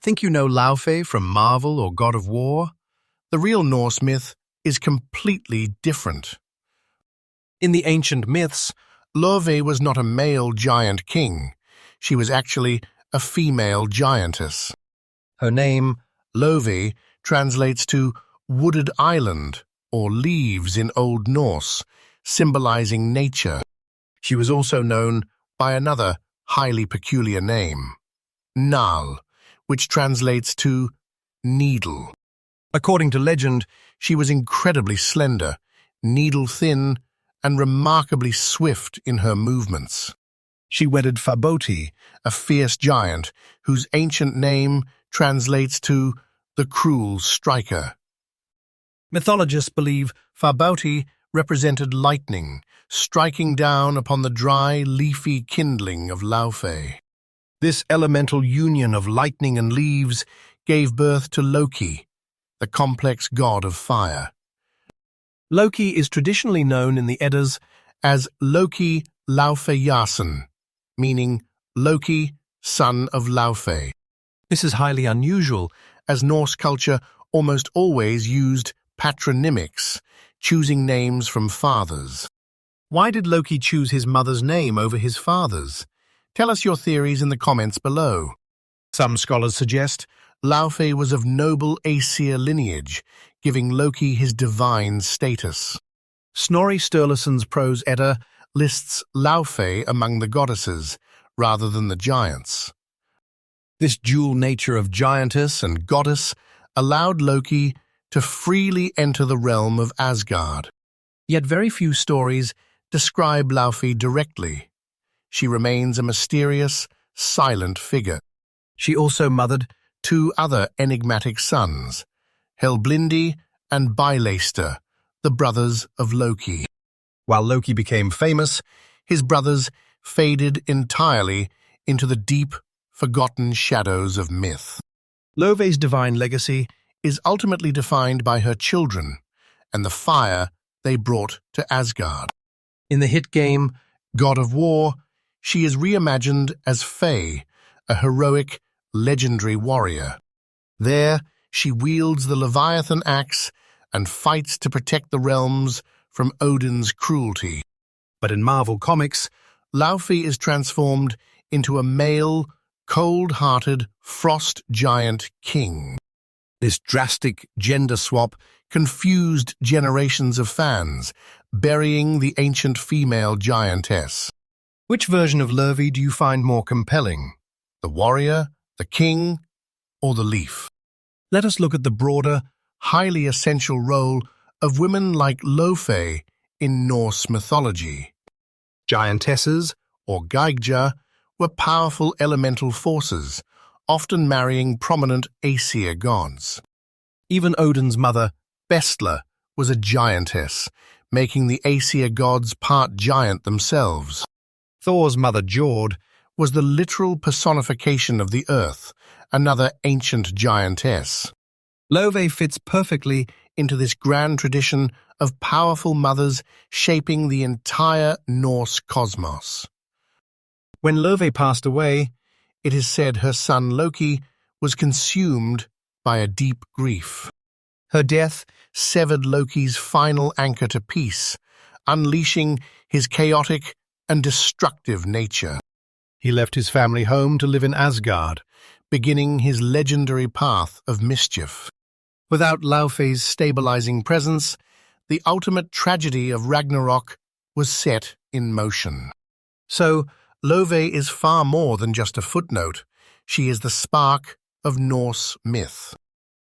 Think you know Laufey from Marvel or God of War? The real Norse myth is completely different. In the ancient myths, Laufey was not a male giant king. She was actually a female giantess. Her name, Laufey, translates to wooded island or leaves in Old Norse, symbolizing nature. She was also known by another highly peculiar name, Nál, which translates to needle. According to legend, she was incredibly slender, needle-thin, and remarkably swift in her movements. She wedded Faye, a fierce giant whose ancient name translates to the cruel striker. Mythologists believe Faye represented lightning, striking down upon the dry, leafy kindling of Laufey. This elemental union of lightning and leaves gave birth to Loki, the complex god of fire. Loki is traditionally known in the Eddas as Loki Laufeyjason, meaning Loki, son of Laufey. This is highly unusual, as Norse culture almost always used patronymics, choosing names from fathers. Why did Loki choose his mother's name over his father's? Tell us your theories in the comments below. Some scholars suggest Laufey was of noble Aesir lineage, giving Loki his divine status. Snorri Sturluson's Prose Edda lists Laufey among the goddesses, rather than the giants. This dual nature of giantess and goddess allowed Loki to freely enter the realm of Asgard. Yet very few stories describe Laufey directly. She remains a mysterious, silent figure. She also mothered two other enigmatic sons, Helblindi and Byleista, the brothers of Loki. While Loki became famous, his brothers faded entirely into the deep, forgotten shadows of myth. Laufey's divine legacy is ultimately defined by her children and the fire they brought to Asgard. In the hit game God of War, she is reimagined as Faye, a heroic, legendary warrior. There, she wields the Leviathan axe and fights to protect the realms from Odin's cruelty. But in Marvel Comics, Laufey is transformed into a male, cold-hearted frost giant king. This drastic gender swap confused generations of fans, burying the ancient female giantess. Which version of Laufey do you find more compelling? The warrior, the king, or the leaf? Let us look at the broader, highly essential role of women like Laufey in Norse mythology. Giantesses, or Geigja, were powerful elemental forces, often marrying prominent Aesir gods. Even Odin's mother, Bestla, was a giantess, making the Aesir gods part giant themselves. Thor's mother, Jord, was the literal personification of the earth, another ancient giantess. Laufey fits perfectly into this grand tradition of powerful mothers shaping the entire Norse cosmos. When Laufey passed away, it is said her son Loki was consumed by a deep grief. Her death severed Loki's final anchor to peace, unleashing his chaotic and destructive nature. He left his family home to live in Asgard, beginning his legendary path of mischief. Without Laufey's stabilizing presence, the ultimate tragedy of Ragnarok was set in motion. So, Laufey is far more than just a footnote. She is the spark of Norse myth.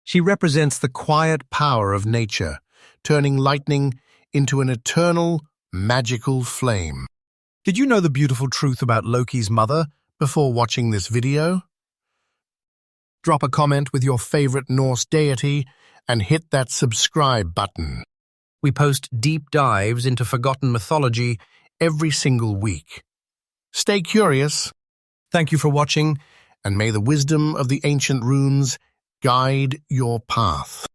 She represents the quiet power of nature, turning lightning into an eternal, magical flame. Did you know the beautiful truth about Loki's mother before watching this video? Drop a comment with your favorite Norse deity and hit that subscribe button. We post deep dives into forgotten mythology every single week. Stay curious. Thank you for watching, and may the wisdom of the ancient runes guide your path.